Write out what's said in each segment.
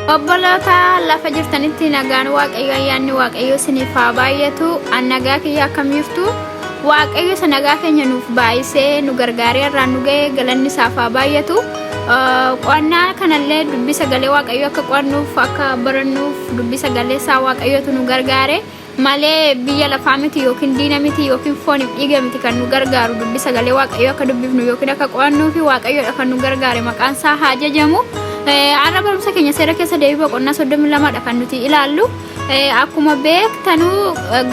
Obbolota lafa jirtanitti nagaan waaqayyo ayyaanni waaqayyo isiniif haa baay'atu. An nagaa kiyya akkamiftu waaqayyo isa nagaa keenya nuuf baay'isee nu gargaaree irraan nu ga'e galanni isaaf haa baay'atu. Qo'annaa kanallee dubbii sagalee waaqayyo akka qo'annuuf akka barannuuf dubbii sagalee isaa waaqayyotu nu gargaare malee biyya lafaa miti yookiin diina miti yookiin fooniif dhiiga miti kan nu gargaaru dubbii sagalee waaqayyo akka dubbifnu yookiin akka qo'annuuf waaqayyoodha kan nu gargaare maqaan isaa haa jajamu. Arra barumsa keenya seera keessa deebii boqonnaa 32 dha kan nuti ilaallu. Akkuma beektanuu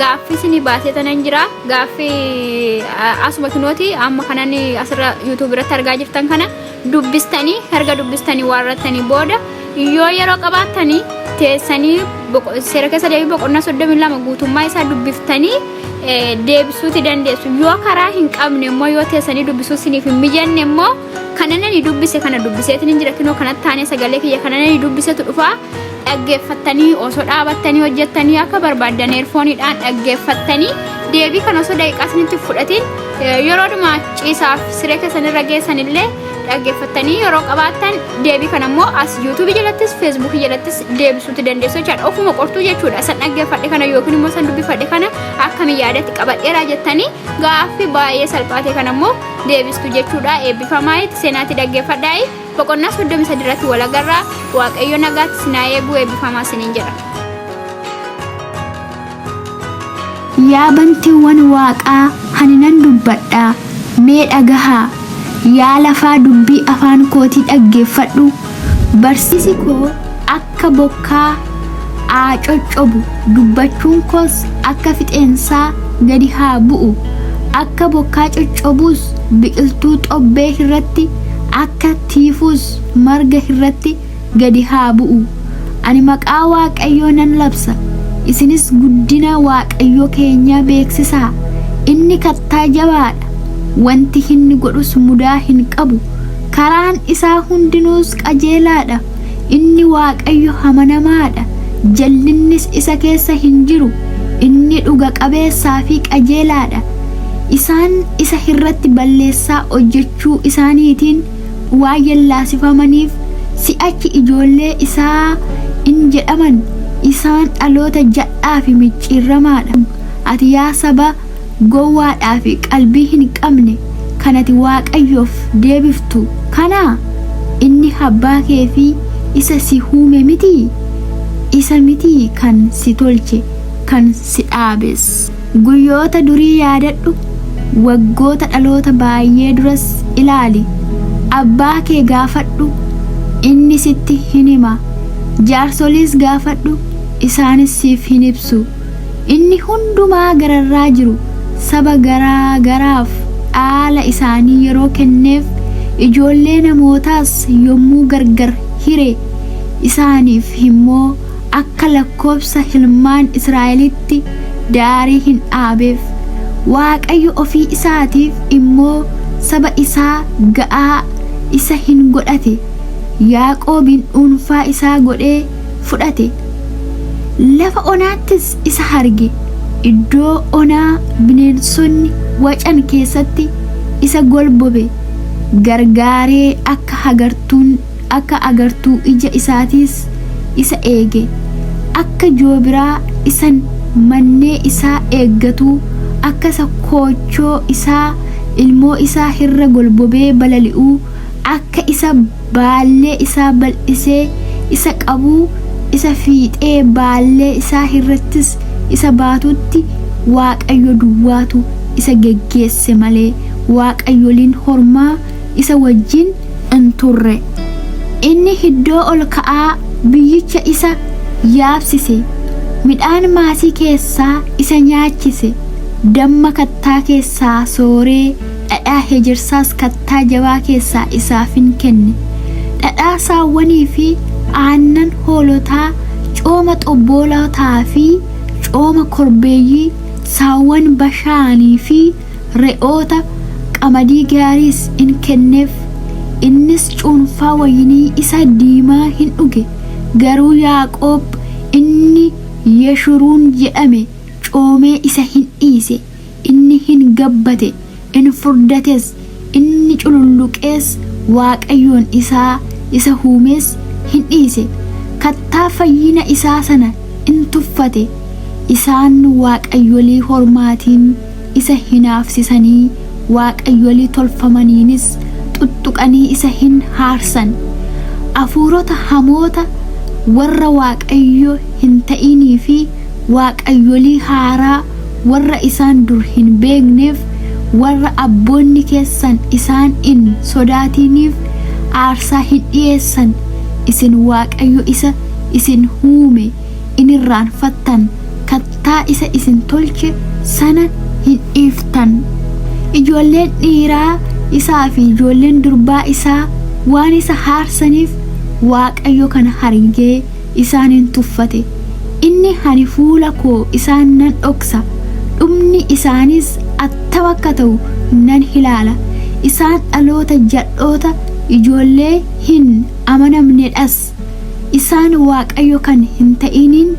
gaaffii isinii baasee tanan jira. Gaaffii asuma kinooti amma kanan asirra YouTube irratti argaa jirtan kana dubbistanii erga dubbistanii warrattanii booda yoo yeroo qabaattanii teessanii seera keessa deebii boqonnaa 32 guutummaa isaa dubbiftanii deebisuuti dandeessu. Yoo karaa hin qabne immoo yoo teessanii dubbisuu isiniif hin mijanne immoo kananani dubbise kana dubbiseetiin jira kinoo kanatti taane sagalee kiyya kananani dubbisetu dhufa dhaggeeffattanii osoo dhaabattanii hojjettanii akka barbaadan eerfooniidhaan dhaggeeffattanii deebii kan osoo daqiiqaa isinitti fudhatiin yeroo dhuma ciisaaf siree keessanirra geessanillee dhaggeeffattanii yeroo qabaattan deebii kana immoo as YouTube jalattis Facebook jalattis deebisuuti dandeessu jechuudha. Ofuma qortuu jechuudha. San dhaggeeffadhe kana yookiin immoo san dubbifadhe kana akkamiin yaadatti qabadheeraa jettanii gaaffii baay'ee salphaate kana immoo deebistu jechuudha. Eebbifamaa itti seenaatti dhaggeeffadhaa. Boqonnaa 33 irratti wal agarraa. Waaqayyo nagaatti sinaa eeguu eebbifamaa isiniin jedha. Yaa bantiiwwan waaqaa haninan dubbadhaa mee dhagahaa yaa lafaa dubbii afaan kootii dhaggeeffadhu barsiisi koo akka bokkaa coccoobu dubbachuun koos akka fixeensaa gadi haa bu'u akka bokkaa coccoobuus biqiltuu xobbee irratti akka tiifuus marga irratti gadi haa bu'u ani maqaa waaqayyoo nan labsa isinis guddina waaqayyoo keenya beeksisaa inni kattaa jabaadha wanti inni godhus mudaa hin qabu karaan isaa hundinuus qajeelaadha inni waaqayyo amanamaadha jallinnis isa keessa hin jiru inni dhuga qabeessaa fi qajeelaadha isaan isa irratti balleessaa hojjechuu isaaniitiin waa yallaasifamaniif si'achi ijoollee isaa in jedhaman isaan dhaloota jadhaa fi micciirramaadha ati yaa saba gowwaadhaa fi qalbii hin qabne kanati waaqayyoof deebiftu kana inni abbaa kee fi isa si uume miti isa miti kan si tolche kan si dhaabes guyyoota durii yaadadhu waggoota dhaloota baay'ee duras ilaali abbaa kee gaafadhu inni sitti hin hima jaarsoliis gaafadhu isaanis siif hin ibsu inni hundumaa gararraa jiru saba garaa garaaf dhaala isaanii yeroo kenneef ijoollee namootaas yommuu gargar hire isaaniif immoo akka lakkoobsa ilmaan Israa'elitti daarii hin dhaabeef waaqayyo ofii isaatiif immoo saba isaa ga'aa isa hin godhate Yaaqoobiin dhuunfaa isaa godhee fudhate lafa onaattis isa harge iddoo onaa bineensonni wacan keessatti isa golbobe gargaaree akka agartuu ija isaatiis isa eege akka joobiraa isan mannee isaa eeggatu akka isa koochoo isaa ilmoo isaa irra golbobee balali'uu akka isa baallee isaa bal'isee isa qabuu isa fiixee baallee isaa irrattis isa baatutti waaqayyo duwwaatu isa geggeesse malee waaqayyoliin hormaa isa wajjin hin turre inni iddoo ol ka'aa biyyicha isa yaabsise midhaan maasii keessaa isa nyaachise damma kattaa keessaa sooree dhadhaa hejersaas kattaa jabaa keessaa isaaf hin kenne dhadhaa saawwanii fi aannan hoolotaa cooma xobboolotaa fi cooma korbeeyyii saawwan bashaanii fi re'oota qamadii gaariis in kenneef innis cuunfaa wayinii isa diimaa hin dhuge garuu Yaaqoob inni Yeshuruun jedhame coomee isa hin dhiise inni hin gabbate in furdates inni cululluqees waaqayyoon isa uumes hin dhiise kattaa fayyina isaa sana in tuffate. Isaan waaqayyolii hormaatiin isa hinaafsisanii waaqayyolii tolfamaniinis tuttuqanii isa hin haarsan. Hafuurota hamoota warra waaqayyo hin ta'inii fi waaqayyolii haaraa warra isaan dur hin beekneef warra abboonni keessan isaan in sodaatiniif aarsaa hin dhiyeessan. Isin waaqayyo isa isin uume in irraanfattan. Kattaa isa isin tolche sana hin dhiiftan. Ijoolleen dhiiraa isaa fi ijoolleen durbaa isaa waan isa haarsaniif waaqayyo kana argee isaanin tuffate. Inni ani fuula koo isaan nan dhoksa, dhumni isaanis attam akka ta'u nan ilaala. Isaan dhaloota jal'oota ijoollee hin amanamnedhas. Isaan waaqayyo kan hin ta'iniin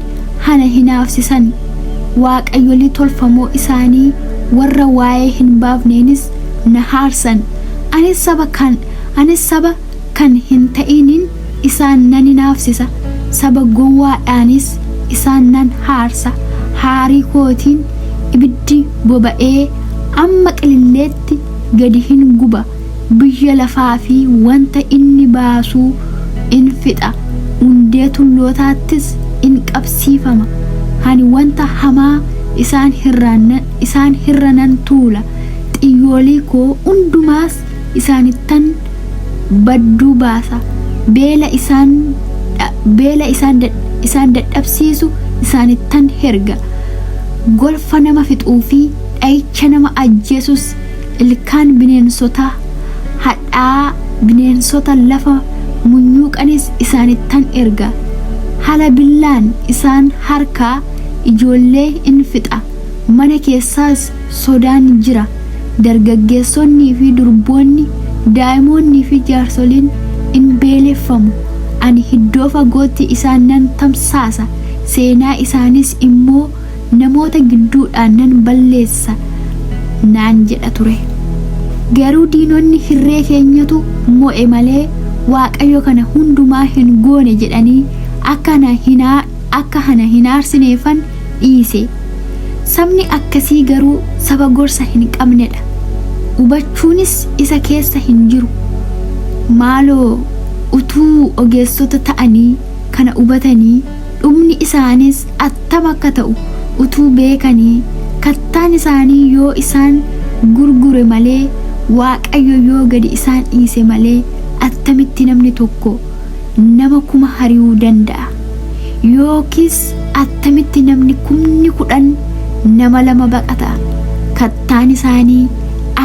hana hinaafsisan. Waaqayyolii tolfamoo isaanii warra waa'ee hin baafneenis na haarsan. Anis saba kan hin ta'iniin isaan nan hinaafsisa. Saba gowwaadhaanis isaan nan haarsa. Haarii kootiin ibiddi boba'ee amma qililleetti gadi hin guba. Biyya lafaa fi wanta inni baasuu in fixa. Hundee tullootaattis in qabsiifama. Ani wanta hamaa isaan hirranan tuula. Xiyyoolii koo hundumaas isaanittan badduu baasa. Beela isaan dadhabsiisu isaanittan herga. Golfa nama fixuu fi dha'icha nama ajjeesus ilkaan bineensota hadhaa bineensota lafa munyuuqanis isaanittan erga. Hala billaan isaan harkaa ijoollee in fixa. Mana keessaas sodaan jira. Dargaggeessonnii fi durboonni, daa'imoonnii fi jaarsoliin in beeleffamu. Ani iddoo fagootti isaan nan tamsaasa. Seenaa isaanis immoo namoota gidduudhaan nan balleessa naan jedha ture. Garuu diinonni hirree keenyatu mo'e malee waaqayyo kana hundumaa hin goone jedhanii akka hana hinaarsineefan dhiise. Sabni akkasii garuu saba gorsa hin qabnedha. Hubachuunis isa keessa hin jiru. Maaloo utuu ogeessota ta'anii kana hubatanii dhumni isaanis attam akka ta'u utuu beekanii kattaan isaanii yoo isaan gurgure malee waaqayyo yoo gadi isaan dhiise malee attamitti namni tokko nama 1000 hari'uu danda'a? Yookiis attamitti namni 10,000 nama 2 baqata? Kattaan isaanii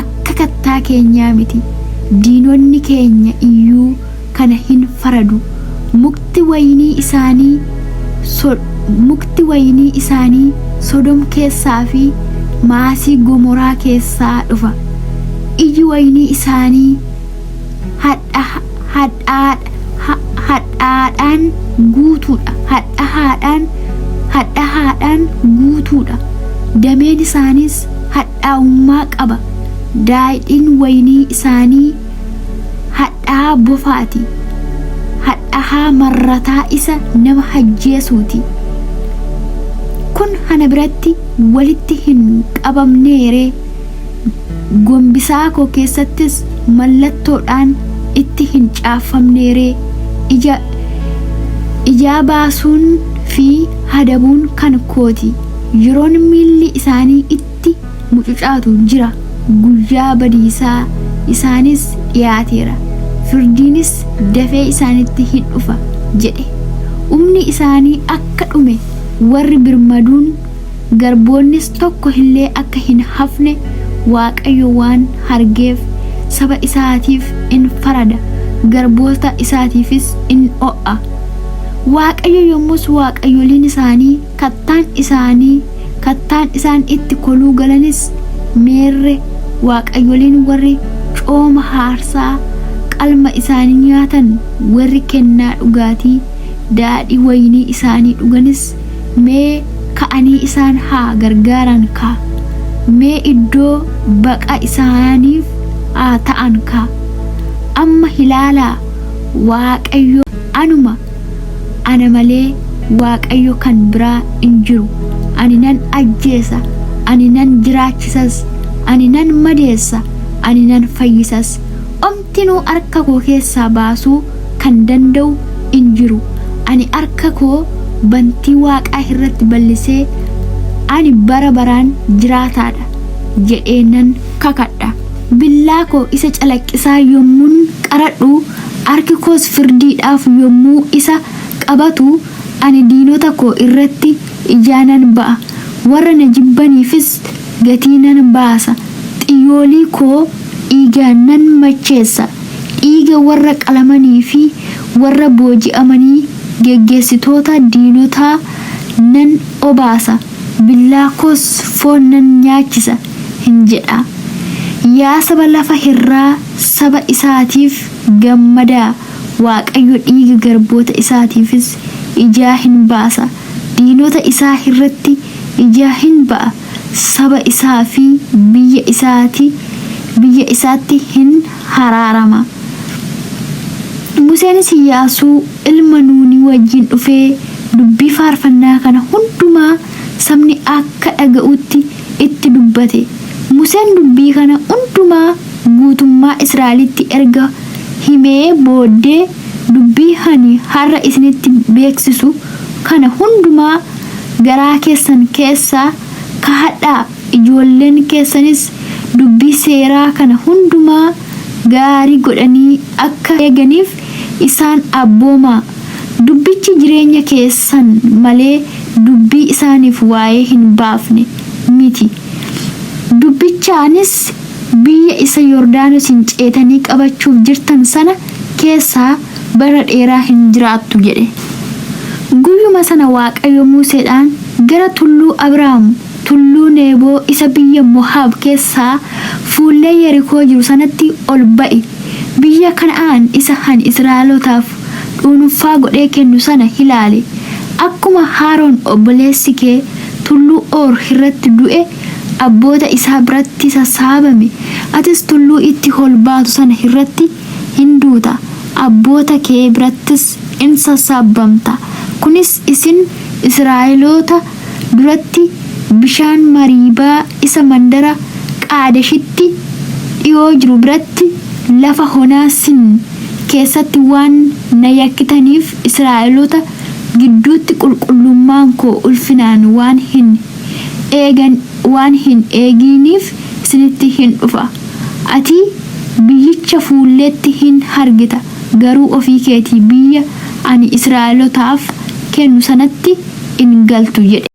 akka kattaa keenyaa miti. Diinonni keenya iyyuu kana hin faradu. Mukti waynii isaanii Sodom keessaa fi maasii Gomoraa keessaa dhufa. Iji waynii isaanii hadhaadhaan guutuudha. Dameen isaanis hadhaa'ummaa qaba. Daadhiin waynii isaanii hadhaa bofaati. Hadhaa marrataa isa nama hajjeesuuti. Kun hana biratti walitti hin qabamneere. Gombisaa koo keessattis mallattoodhaan itti hin caafamneere. Ijaa baasuun fi hadabuun kan kooti. Yeroon miilli isaanii itti mucucaatu jira. Guyyaa badiisaa isaanis dhiyaateera. Firdiinis dafee isaanitti hin dhufa jedhe. Humni isaanii akka dhume, warri birmaduun garboonnis tokko illee akka hin hafne waaqayyo waan argeef saba isaatiif in farada, garboota isaatiifis in o'a. Waaqayyo yommus waaqayyoliin isaanii kattaan isaan itti koluu galanis meerre waaqayyoliin warri cooma haarsaa qalma isaanii nyaatan, warri kennaa dhugaatii daadhii waynii isaanii dhuganis mee ka'anii isaan haa gargaaran kaa. Mee iddoo baqa isaaniif haa ta'an kaa. Amma ilaalaa waaqayyo ana malee waaqayyo kan biraa hin jiru. Ani nan ajjeesa, ani nan jiraachisas, ani nan madeessa, ani nan fayyisas. Omtinuu harka koo keessaa baasuu kan danda'u hin jiru. Ani harka koo bantii waaqaa irratti bal'isee ani bara baraan jiraataadha jedhee nan kakadha. Billaa koo isa calaqqisaa yommuun qaradhu, harki koos firdiidhaaf yommuu isa qabatu, ani diinota koo irratti ijaanan ba'a. Warra na jibbaniifis gatii nan baasa. Xiyyoolii koo dhiigaan nan macheessa. Dhiiga warra qalamanii fi warra booji'amanii geggeessitoota diinotaa nan obaasa. Billaa koos foon nan nyaachisa hin jedha. Yaa saba lafa irraa, saba isaatiif gammadaa. Waaqayyo dhiiga garboota isaatiifis ijaa hin baasa. Diinota isaa irratti ijaa hin ba'a. Saba isaa fi biyya isaatti hin haraarama. Museenis Iyyaasuu ilma Nuunii wajjin dhufee dubbii faarfannaa kana hundumaa sabni akka dhaga'utti itti dubbate. Museen dubbii kana hundumaa guutummaa Israa'elitti erga himee booddee dubbii ani har'a isinitti beeksisu kana hundumaa garaa keessan keessaa kaa'adhaa. Ijoolleen keessanis dubbii seeraa kana hundumaa gaarii godhanii akka eeganiif isaan abboomaa. Dubbichi jireenya keessan malee dubbii isaaniif waa'ee hin baafne miti. Dubbichaanis biyya isa Yordaanosin ceetanii qabachuuf jirtan sana keessaa bara dheeraa hin jiraattu jedhe. Guyyuma sana Waaqayyo Museedhaan gara tulluu Abrahaam, tulluu Neeboo isa biyya Mohaab keessaa fuullee Yerikoo jiru sanatti ol ba'i. Biyya Kana'aan isa ani Israa'elootaaf dhuunfaa godhee kennu sana ilaali. Akkuma Haaroon obboleessi kee tulluu Oor irratti du'e abboota isaa biratti sassaabame, atis tulluu itti ol baatu sana irratti hin duuta. Abboota kee birattis in sassaabamta. Kunis isin Israa'eloota duratti bishaan Mariibaa isa mandara Qaadeshitti dhiyoo jiru biratti lafa onaa Siin keessatti waan na yakkitaniif Israa'eloota gidduutti qulqullummaan koo ulfinaan waan hin eeginiif isinitti hin dhufa. Ati biyyicha fuulleetti hin argita, garuu ofii keetii biyya ani Israa'elootaaf kennu sanatti hin galtu jedhe.